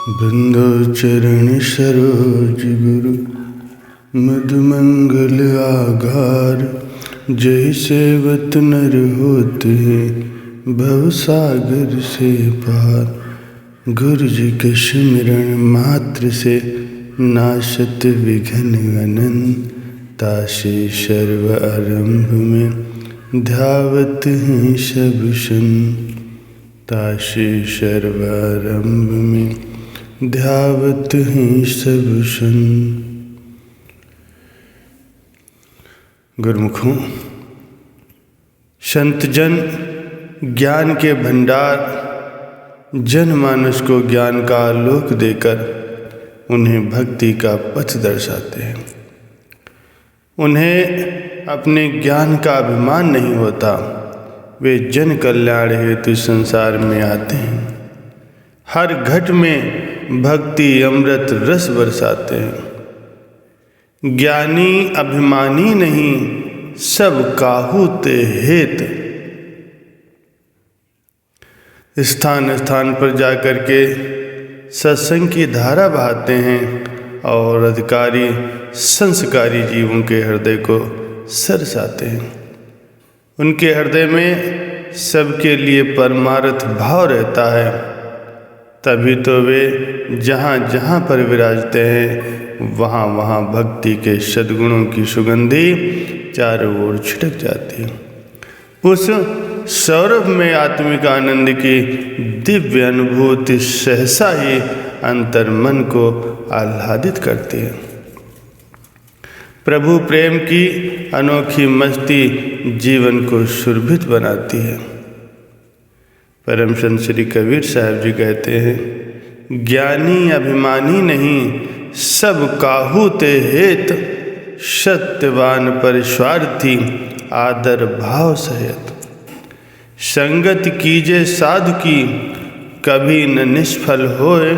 बंदो चरण सरोज गुरु मधुमंगल आगार। जय सेवत नर होते हैं भव सागर से पार। गुरु जी के सिमरण मात्र से नाशत विघ्न अनंत। तासे सर्व आरंभ में ध्यावत हैं सब संत। तासे सर्व आरंभ में ध्यावत हैं सब संत। गुरुमुखों, संत जन ज्ञान के भंडार, जनमानस को ज्ञान का आलोक देकर उन्हें भक्ति का पथ दर्शाते हैं। उन्हें अपने ज्ञान का अभिमान नहीं होता। वे जन कल्याण हेतु संसार में आते हैं। हर घट में भक्ति अमृत रस बरसाते हैं। ज्ञानी अभिमानी नहीं, सब काहू ते हेत। स्थान स्थान पर जाकर के सत्संग की धारा बहाते हैं और अधिकारी संस्कारी जीवों के हृदय को सरसाते हैं। उनके हृदय में सबके लिए परमार्थ भाव रहता है। तभी तो वे जहाँ जहाँ पर विराजते हैं वहाँ वहाँ भक्ति के सद्गुणों की सुगंधी चारों ओर छिटक जाती है। उस सौरभ में आत्मिक आनंद की दिव्य अनुभूति सहसा ही अंतर मन को आह्लादित करती है। प्रभु प्रेम की अनोखी मस्ती जीवन को सुरभित बनाती है। परम संत श्री कबीर साहब जी कहते हैं, ज्ञानी अभिमानी नहीं, सब काहू ते हेत। सत्यवान पर स्वार्थी, आदर भाव सहित। संगत कीजे साधु की, कभी न निष्फल होए।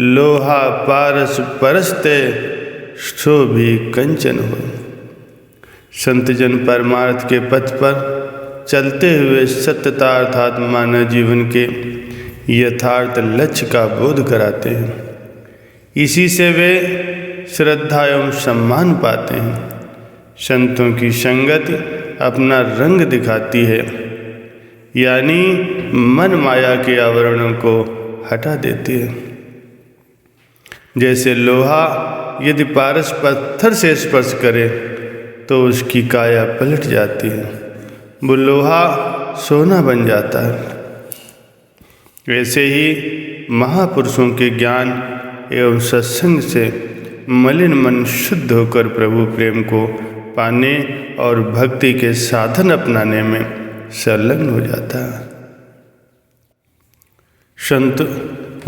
लोहा पारस परस्ते, सो भी कंचन हो। संत जन परमार्थ के पथ पर चलते हुए सत्यता अर्थात मानव जीवन के यथार्थ लक्ष्य का बोध कराते हैं। इसी से वे श्रद्धा एवं सम्मान पाते हैं। संतों की संगत अपना रंग दिखाती है, यानी मन माया के आवरणों को हटा देती है। जैसे लोहा यदि पारस पत्थर से स्पर्श करे तो उसकी काया पलट जाती है, वो लोहा सोना बन जाता है। वैसे ही महापुरुषों के ज्ञान एवं सत्संग से मलिन मन शुद्ध होकर प्रभु प्रेम को पाने और भक्ति के साधन अपनाने में संलग्न हो जाता है। संत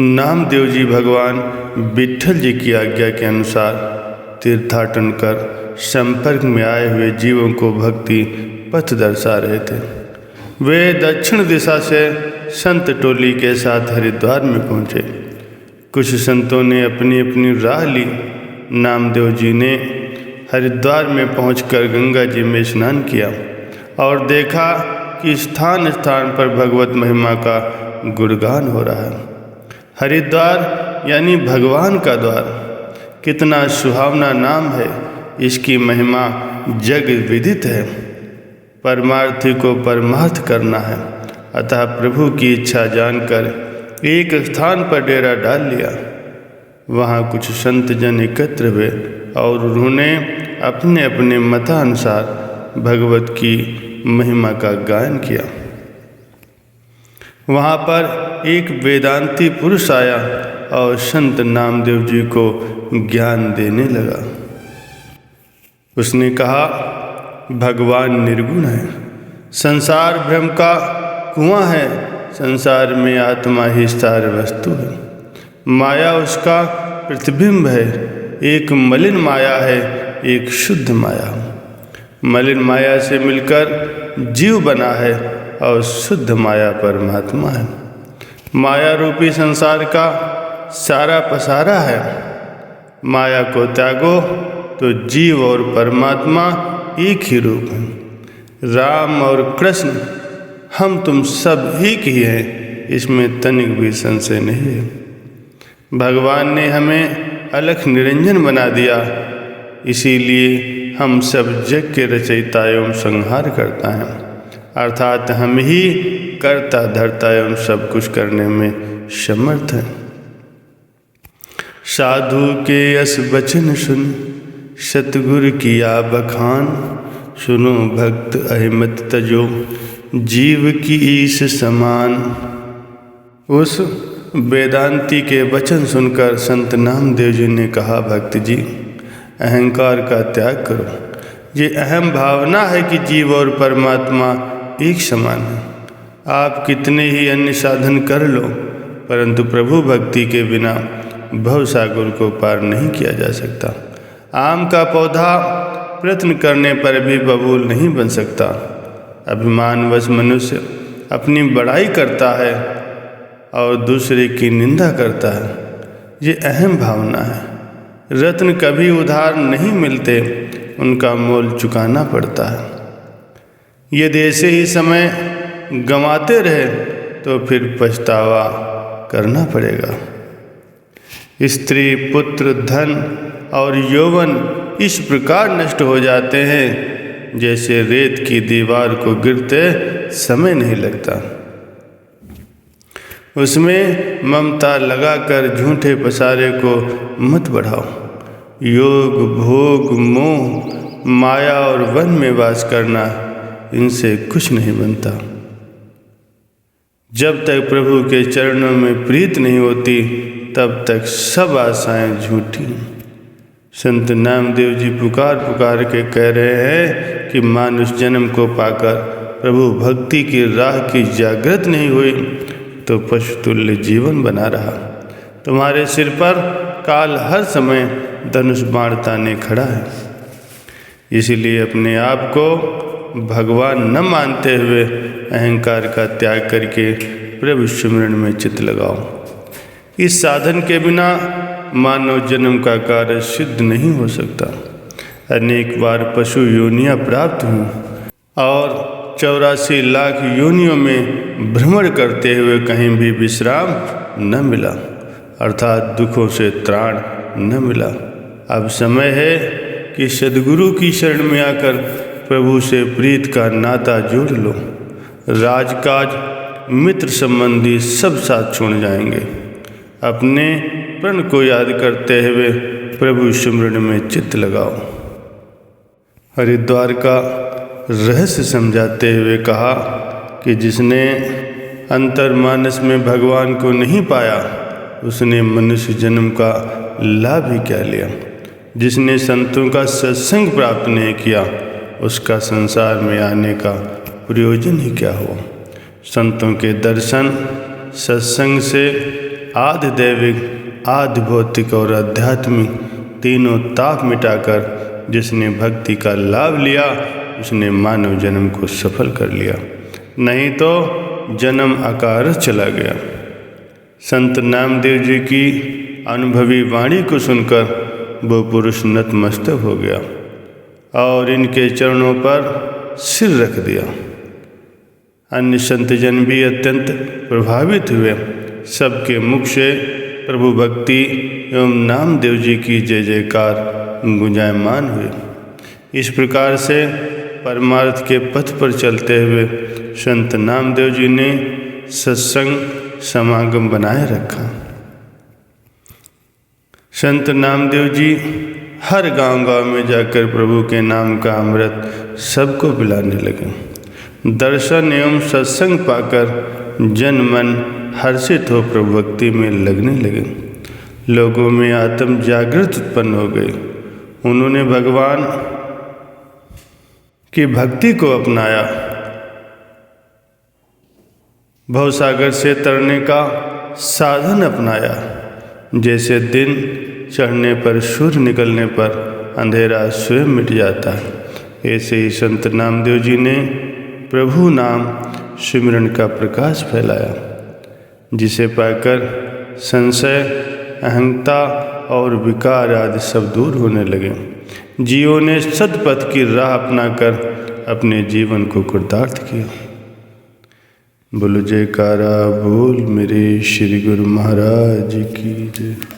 नामदेव जी भगवान विट्ठल जी की आज्ञा के अनुसार तीर्थाटन कर संपर्क में आए हुए जीवों को भक्ति पथ दर्शा रहे थे। वे दक्षिण दिशा से संत टोली के साथ हरिद्वार में पहुँचे। कुछ संतों ने अपनी अपनी राह ली। नामदेव जी ने हरिद्वार में पहुंचकर गंगा जी में स्नान किया और देखा कि स्थान स्थान पर भगवत महिमा का गुणगान हो रहा है। हरिद्वार यानी भगवान का द्वार, कितना सुहावना नाम है। इसकी महिमा जग विदित है। परमार्थी को परमार्थ करना है, अतः प्रभु की इच्छा जानकर एक स्थान पर डेरा डाल लिया। वहाँ कुछ संत जन एकत्र हुए और उन्होंने अपने अपने मतानुसार भगवत की महिमा का गायन किया। वहाँ पर एक वेदांती पुरुष आया और संत नामदेव जी को ज्ञान देने लगा। उसने कहा, भगवान निर्गुण है, संसार भ्रम का कुआं है। संसार में आत्मा ही सार वस्तु है। माया उसका प्रतिबिंब है। एक मलिन माया है, एक शुद्ध माया। मलिन माया से मिलकर जीव बना है और शुद्ध माया परमात्मा है। माया रूपी संसार का सारा पसारा है। माया को त्यागो तो जीव और परमात्मा एक ही रूप है। राम और कृष्ण हम तुम सब एक ही हैं, इसमें तनिक भी संशय नहीं है। भगवान ने हमें अलख निरंजन बना दिया, इसीलिए हम सब जग के रचयिता एवं संहार करता है, अर्थात हम ही कर्ता धर्ता एवं सब कुछ करने में समर्थ हैं। साधु के यस वचन सुन, सतगुरु किया बखान, सुनो भक्त अहिमत तजो, जीव की ईश समान। उस वेदांती के वचन सुनकर संत नामदेव जी ने कहा, भक्त जी अहंकार का त्याग करो। ये अहम भावना है कि जीव और परमात्मा एक समान है। आप कितने ही अन्य साधन कर लो, परंतु प्रभु भक्ति के बिना भवसागर को पार नहीं किया जा सकता। आम का पौधा प्रयत्न करने पर भी बबूल नहीं बन सकता। अभिमानवश मनुष्य अपनी बड़ाई करता है और दूसरे की निंदा करता है। ये अहम भावना है। रत्न कभी उधार नहीं मिलते, उनका मोल चुकाना पड़ता है। यदि ऐसे ही समय गंवाते रहे तो फिर पछतावा करना पड़ेगा। स्त्री, पुत्र, धन और यौवन इस प्रकार नष्ट हो जाते हैं जैसे रेत की दीवार को गिरते समय नहीं लगता। उसमें ममता लगाकर झूठे पसारे को मत बढ़ाओ। योग, भोग, मोह, माया और वन में वास करना, इनसे कुछ नहीं बनता। जब तक प्रभु के चरणों में प्रीत नहीं होती, तब तक सब आशाएं झूठी। संत नामदेव जी पुकार पुकार के कह रहे हैं कि मानुष जन्म को पाकर प्रभु भक्ति की राह की जागृत नहीं हुई तो पशुतुल्य जीवन बना रहा। तुम्हारे सिर पर काल हर समय धनुष बाण ताने खड़ा है। इसीलिए अपने आप को भगवान न मानते हुए अहंकार का त्याग करके प्रभु सिमरन में चित्त लगाओ। इस साधन के बिना मानव जन्म का कार्य सिद्ध नहीं हो सकता। अनेक बार पशु योनियां प्राप्त हुई और 84 लाख योनियों में भ्रमण करते हुए कहीं भी विश्राम न मिला, अर्थात दुखों से त्राण न मिला। अब समय है कि सद्गुरु की शरण में आकर प्रभु से प्रीत का नाता जोड़ लो। राजकाज, मित्र संबंधी सब साथ छोड़ जाएंगे। अपने प्रण को याद करते हुए प्रभु सिमरन में चित्त लगाओ। हरिद्वार का रहस्य समझाते हुए कहा कि जिसने अंतर्मानस में भगवान को नहीं पाया, उसने मनुष्य जन्म का लाभ ही क्या लिया। जिसने संतों का सत्संग प्राप्त नहीं किया, उसका संसार में आने का प्रयोजन ही क्या हुआ। संतों के दर्शन, सत्संग से आधि दैविक, आधि भौतिक और आध्यात्मिक तीनों ताप मिटाकर जिसने भक्ति का लाभ लिया, उसने मानव जन्म को सफल कर लिया, नहीं तो जन्म अकार चला गया। संत नामदेव जी की अनुभवी वाणी को सुनकर वो पुरुष नतमस्तक हो गया और इनके चरणों पर सिर रख दिया। अन्य संतजन भी अत्यंत प्रभावित हुए। सबके मुख से प्रभु भक्ति एवं नामदेव जी की जय जयकार गुंजायमान हुए। इस प्रकार से परमार्थ के पथ पर चलते हुए संत नामदेव जी ने सत्संग समागम बनाए रखा। संत नामदेव जी हर गांव-गांव में जाकर प्रभु के नाम का अमृत सबको पिलाने लगे। दर्शन एवं सत्संग पाकर जन मन हर्षित हो प्रभु भक्ति में लगने लगे। लोगों में आत्म जागृत उत्पन्न हो गई। उन्होंने भगवान की भक्ति को अपनाया। भवसागर से तरने का साधन अपनाया। जैसे दिन चढ़ने पर, सूर्य निकलने पर अंधेरा स्वयं मिट जाता है, ऐसे ही संत नामदेव जी ने प्रभु नाम सिमरन का प्रकाश फैलाया, जिसे पाकर संशय, अहंता और विकार आदि सब दूर होने लगे। जीवों ने सतपथ की राह अपनाकर अपने जीवन को कृतार्थ किया। बोलो जयकारा बोल मेरे श्री गुरु महाराज की जय।